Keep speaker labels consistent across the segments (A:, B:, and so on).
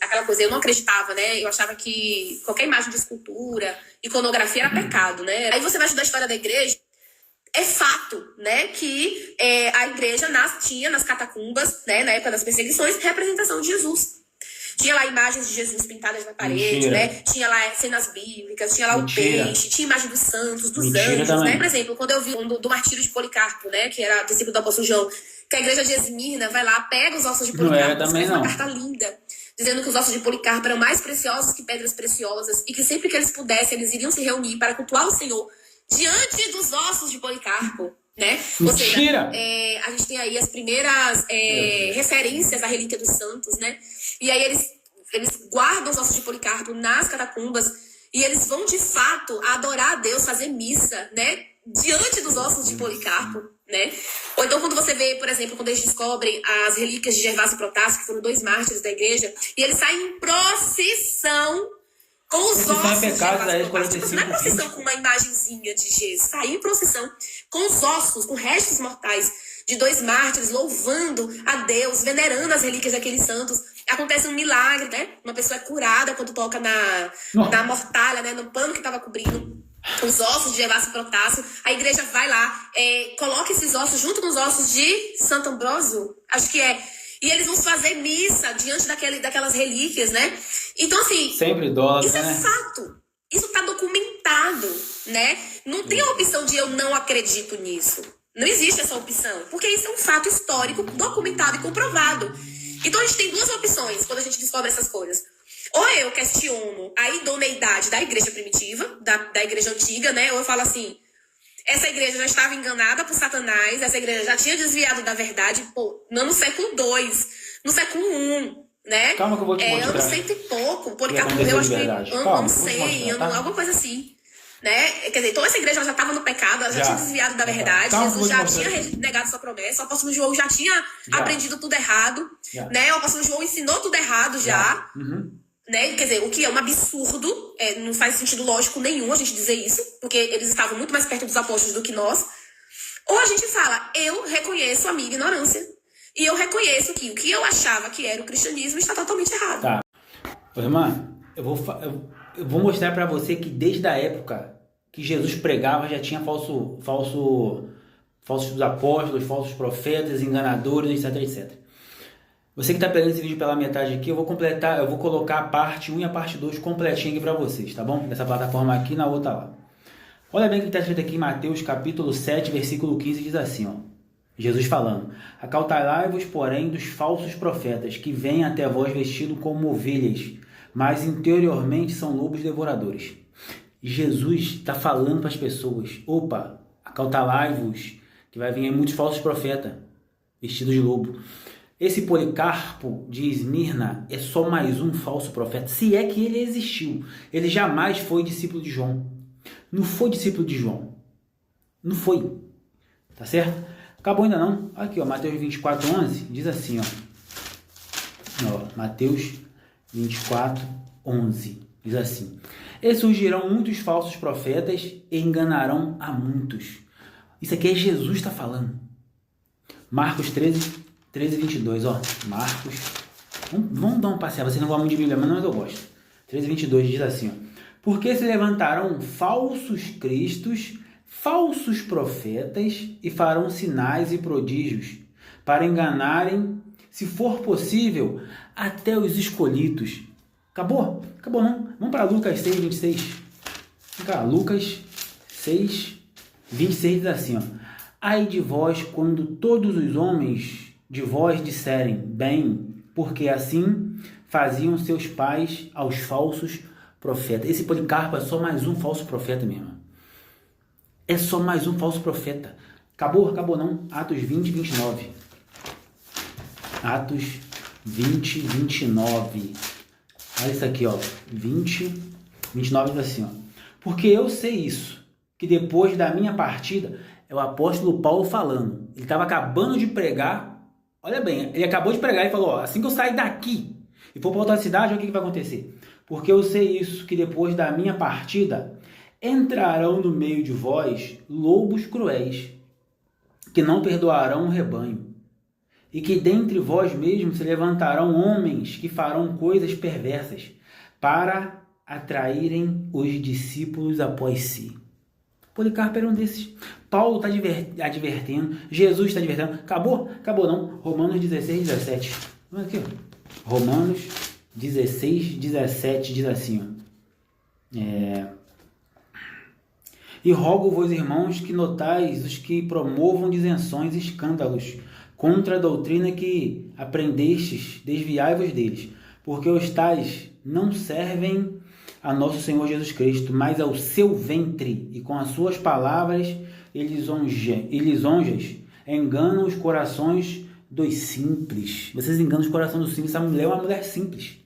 A: aquela coisa, eu não acreditava, né? Eu achava que qualquer imagem de escultura, iconografia era pecado, né? Aí você vai estudar a história da igreja, é fato, né, que a igreja tinha nas catacumbas, né, na época das perseguições, representação de Jesus. Tinha lá imagens de Jesus pintadas na parede, né? Tinha lá cenas bíblicas, tinha lá o peixe, tinha imagem dos santos, dos anjos, também, né? Por exemplo, quando eu vi do martírio de Policarpo, né? Que era discípulo do apóstolo João, que a igreja de Esmirna vai lá, pega os ossos de Policarpo, escreve uma carta linda, dizendo que os ossos de Policarpo eram mais preciosos que pedras preciosas e que sempre que eles pudessem, eles iriam se reunir para cultuar o Senhor diante dos ossos de Policarpo, né? Ou seja, a gente tem aí as primeiras referências à relíquia dos santos, né? E aí eles guardam os ossos de Policarpo nas catacumbas e eles vão, de fato, adorar a Deus, fazer missa, né? Diante dos ossos de Policarpo, né? Ou então quando você vê, por exemplo, quando eles descobrem as relíquias de Gervásio e Protásio, que foram 2 mártires da igreja, e eles saem em procissão com os ossos de Gervásio e Protásio. Não é procissão com uma imagenzinha de Jesus, sair em procissão com os ossos, com restos mortais de 2 mártires, louvando a Deus, venerando as relíquias daqueles santos. Acontece um milagre, né? Uma pessoa é curada quando toca na mortalha, né? No pano que estava cobrindo os ossos de Gervásio e Protásio. A igreja vai lá, coloca esses ossos junto com os ossos de Santo Ambrósio, acho que é. E eles vão fazer missa diante daquelas relíquias, né? Então, assim,
B: sempre idólatra,
A: isso é fato. Isso está documentado, né? Não tem a opção de eu não acredito nisso. Não existe essa opção, porque isso é um fato histórico, documentado e comprovado. Então a gente tem 2 opções quando a gente descobre essas coisas. Ou eu questiono a idoneidade da igreja primitiva, da igreja antiga, né? Ou eu falo assim, essa igreja já estava enganada por Satanás, essa igreja já tinha desviado da verdade, não no século II, no século I, né?
B: Calma que eu vou te mostrar.
A: Anos 100 e pouco, Policarpo morreu, acho que ano 100, algo coisa assim. Né? Quer dizer, toda essa igreja já estava no pecado, ela já tinha desviado da verdade, Jesus já tinha negado sua promessa, o apóstolo João já tinha aprendido tudo errado, né? O apóstolo João ensinou tudo errado já. Né? Quer dizer, o que é um absurdo, não faz sentido lógico nenhum a gente dizer isso, porque eles estavam muito mais perto dos apóstolos do que nós. Ou a gente fala, eu reconheço a minha ignorância, e eu reconheço que o que eu achava que era o cristianismo está totalmente errado.
B: Tá. Irmã, eu vou mostrar para você que desde a época que Jesus pregava já tinha falsos apóstolos, falsos profetas, enganadores, etc, etc. Você que está pegando esse vídeo pela metade aqui, eu vou colocar a parte 1 e a parte 2 completinha aqui para vocês, tá bom? Nessa plataforma aqui, na outra lá. Olha bem o que está escrito aqui em Mateus capítulo 7, versículo 15, diz assim, ó. Jesus falando, acautelai-vos, porém, dos falsos profetas, que vêm até vós vestidos como ovelhas, mas interiormente são lobos devoradores. Jesus está falando para as pessoas, opa, acautelai-vos, que vai vir aí muitos falsos profetas, vestidos de lobo. Esse Policarpo de Esmirna é só mais um falso profeta, se é que ele existiu. Ele jamais foi discípulo de João. Não foi discípulo de João. Não foi. Tá certo? Acabou ainda não. Aqui, ó, Mateus 24, 11, diz assim, ó. Mateus 24, 11, diz assim. E surgirão muitos falsos profetas e enganarão a muitos. Isso aqui é Jesus que está falando. Marcos 13, 22, ó. Marcos. Vamos dar um passeio. Vocês não gostam muito de Bíblia, mas eu gosto. 13, 22 diz assim, ó. Porque se levantarão falsos cristos, falsos profetas e farão sinais e prodígios para enganarem, se for possível, até os escolhidos. Acabou? Acabou não? Vamos para Lucas 6, 26. Vem cá, Lucas 6, 26 diz assim, ó. Ai de vós quando todos os homens de vós disserem bem, porque assim faziam seus pais aos falsos profetas. Esse Policarpo é só mais um falso profeta mesmo. É só mais um falso profeta. Acabou? Acabou não. Atos 20, 29. Atos 20, 29. Olha isso aqui, ó. 20, 29 diz assim, ó. Porque eu sei isso, que depois da minha partida, é o apóstolo Paulo falando. Ele estava acabando de pregar. Olha bem, ele acabou de pregar e falou, ó, assim que eu sair daqui e for para outra cidade, olha o que vai acontecer. Porque eu sei isso, que depois da minha partida, entrarão no meio de vós lobos cruéis, que não perdoarão o rebanho. e que dentre vós mesmos se levantarão homens que farão coisas perversas, para atraírem os discípulos após si. Policarpo era um desses. Paulo está advertendo, Jesus está advertendo. Acabou? Acabou não. Romanos 16, 17. Vamos aqui, ó. Romanos 16, 17 diz assim, ó. E rogo-vos, irmãos, que notais os que promovam disenções e escândalos contra a doutrina que aprendestes, desviai-vos deles, porque os tais não servem a nosso Senhor Jesus Cristo, mas ao seu ventre, e com as suas palavras lisonjas enganam os corações dos simples. Vocês enganam os corações dos simples. Essa mulher é uma mulher simples.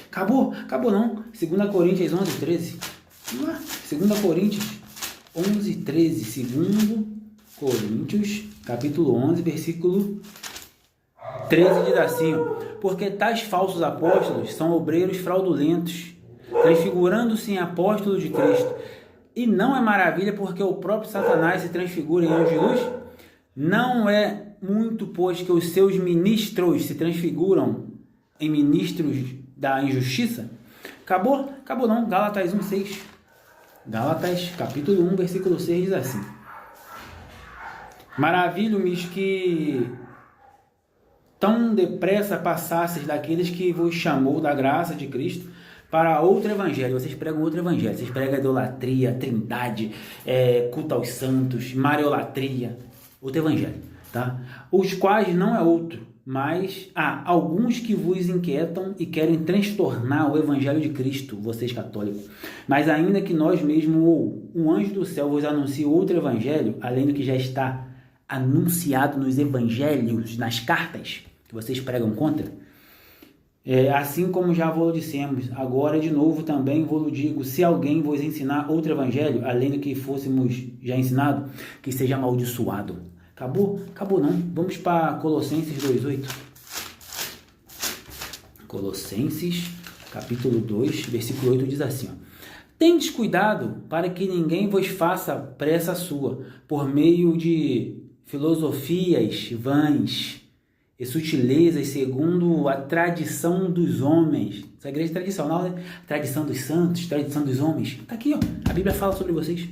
B: Acabou? Acabou não. 2 Coríntios 11, 13. 2 Coríntios 11, 13. 2 Coríntios, capítulo 11, versículo 13 diz assim: porque tais falsos apóstolos são obreiros fraudulentos, transfigurando-se em apóstolos de Cristo. E não é maravilha, porque o próprio Satanás se transfigura em anjo de luz? Não é muito, pois, que os seus ministros se transfiguram em ministros da injustiça? Acabou? Acabou não. Gálatas 1:6. Gálatas, capítulo 1, versículo 6 diz assim: maravilho-me que tão depressa passasses daqueles que vos chamou da graça de Cristo para outro evangelho. Vocês pregam outro evangelho. Vocês pregam idolatria, trindade, culto aos santos, mariolatria. Outro evangelho, tá? Os quais não é outro, mas há alguns que vos inquietam e querem transtornar o evangelho de Cristo, vocês católicos. Mas ainda que nós mesmos ou um anjo do céu vos anuncie outro evangelho, além do que já está anunciado nos evangelhos, nas cartas que vocês pregam contra, assim como já vos dissemos, agora de novo também vos digo, se alguém vos ensinar outro evangelho, além do que fôssemos já ensinado, que seja amaldiçoado. Acabou? Acabou não. Vamos para Colossenses 2:8. Colossenses, capítulo 2, versículo 8 diz assim, ó: tendes cuidado para que ninguém vos faça pressa sua, por meio de filosofias vãs e sutilezas segundo a tradição dos homens. Essa igreja é tradicional, né? Tradição dos santos, tradição dos homens. Está aqui, ó. A Bíblia fala sobre vocês.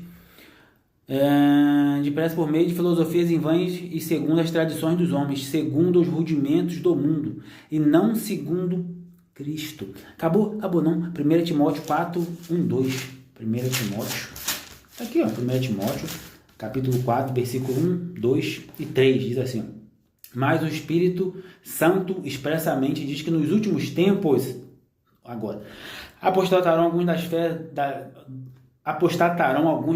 B: Depressa por meio de filosofias em vãs e segundo as tradições dos homens, segundo os rudimentos do mundo, e não segundo Cristo. Acabou? Acabou não. 1 Timóteo 4, 1, 2. 1 Timóteo. Está aqui, ó. 1 Timóteo, capítulo 4, versículo 1, 2 e 3. Diz assim, ó: mas o Espírito Santo expressamente diz que nos últimos tempos, agora, apostatarão alguns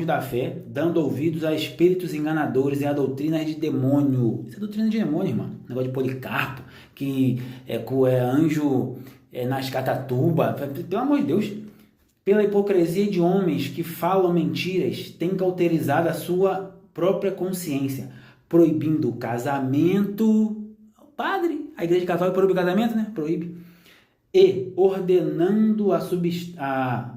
B: da fé, dando ouvidos a espíritos enganadores e a doutrinas de demônio. Isso é doutrina de demônio, irmão. Negócio de Policarpo, que é anjo nas catatuba. Pelo amor de Deus. Pela hipocrisia de homens que falam mentiras, tem cauterizado a sua própria consciência, proibindo o casamento. O padre, a igreja católica proíbe o casamento, né? Proíbe. E ordenando a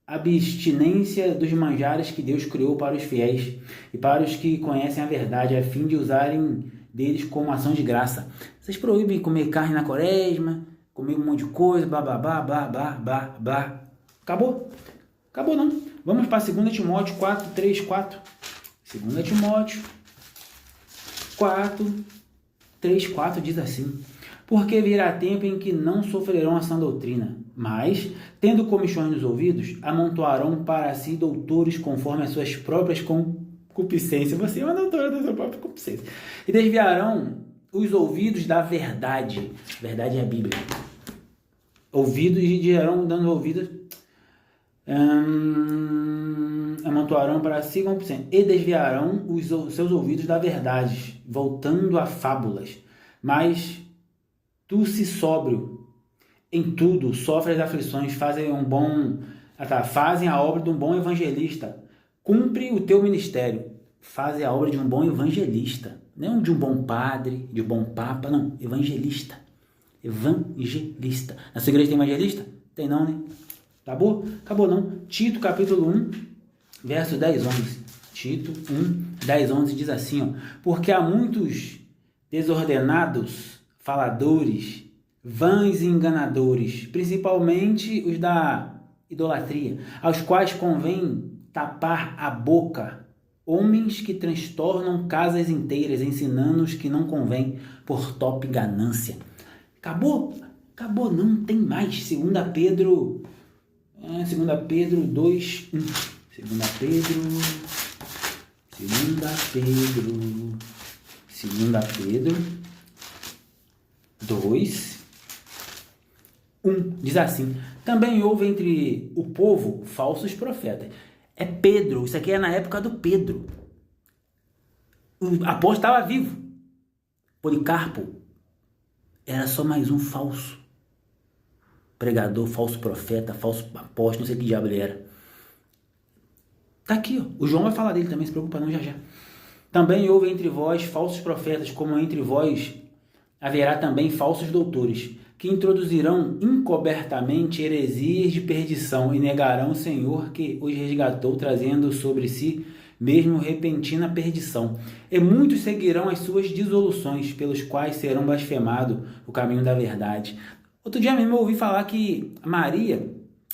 B: abstinência dos manjares que Deus criou para os fiéis e para os que conhecem a verdade, a fim de usarem deles como ação de graça. Vocês proíbem comer carne na quaresma, comer um monte de coisa, blá, blá, blá, blá, blá, blá, blá. Acabou? Acabou não. Vamos para 2 Timóteo 4, 3, 4. 2 Timóteo 4, 3, 4 diz assim: porque virá tempo em que não sofrerão a sã doutrina, mas, tendo comichões nos ouvidos, amontoarão para si doutores conforme as suas próprias concupiscências. Você é uma doutora da sua própria concupiscência. E desviarão os ouvidos da verdade. Verdade é a Bíblia. Ouvidos e dirão, dando ouvidos, amontoarão para si concupiscência. E desviarão os seus ouvidos da verdade, voltando a fábulas. Mas tu se sóbrio em tudo, sofre as aflições, fazem a obra de um bom evangelista, cumpre o teu ministério, fazem a obra de um bom evangelista, não de um bom padre, de um bom papa, não, evangelista. Evangelista. Na sua igreja tem evangelista? Tem não, né? Acabou? Acabou não. Tito capítulo 1, verso 10, 11. Tito 1, 10, 11 diz assim, ó: porque há muitos desordenados, faladores, vãs e enganadores, principalmente os da idolatria, aos quais convém tapar a boca, homens que transtornam casas inteiras, ensinando os que não convém por top ganância. Acabou? Acabou, não tem mais. 2 Pedro 2, 1. 2 Pedro 2, 1. Diz assim: também houve entre o povo falsos profetas. É Pedro, isso aqui é na época do Pedro. O apóstolo estava vivo. Policarpo era só mais um falso pregador, falso profeta, falso apóstolo, não sei que diabo ele era. Tá aqui, ó. O João vai falar dele também, se preocupa não, já. Também houve entre vós falsos profetas, como entre vós haverá também falsos doutores, que introduzirão encobertamente heresias de perdição e negarão o Senhor que os resgatou, trazendo sobre si mesmo repentina perdição. E muitos seguirão as suas dissoluções, pelos quais serão blasfemado o caminho da verdade. Outro dia mesmo eu ouvi falar que Maria,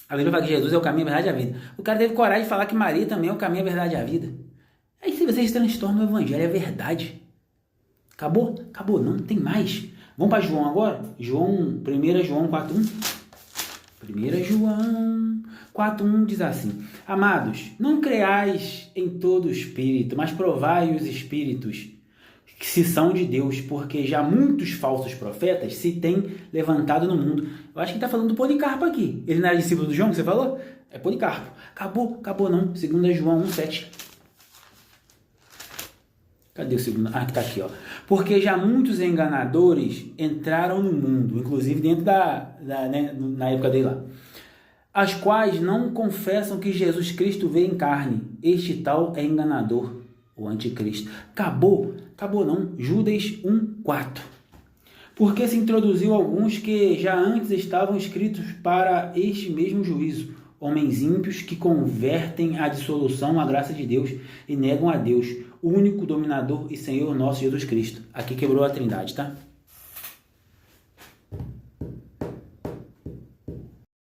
B: a Bíblia fala que Jesus é o caminho, a verdade e a vida. O cara teve coragem de falar que Maria também é o caminho, a verdade e a vida. Aí se vocês transtornam o evangelho, é verdade. Acabou? Acabou, não tem mais. Vamos para João agora? 1 João 4:1. 1 João 4:1 diz assim: amados, não creais em todo espírito, mas provai os espíritos que se são de Deus, porque já muitos falsos profetas se têm levantado no mundo. Eu acho que está falando do Policarpo aqui. Ele não era discípulo do João que você falou? É Policarpo. Acabou, acabou não. 2 João 1:7. Cadê o segundo? Ah, que tá aqui, ó. Porque já muitos enganadores entraram no mundo, inclusive dentro né, na época dele lá, as quais não confessam que Jesus Cristo veio em carne. Este tal é enganador, o anticristo. Acabou? Acabou não. Judas 1:4. Porque se introduziu alguns que já antes estavam escritos para este mesmo juízo, homens ímpios que convertem a dissolução à graça de Deus e negam a Deus, o único dominador e Senhor nosso Jesus Cristo. Aqui quebrou a trindade, tá?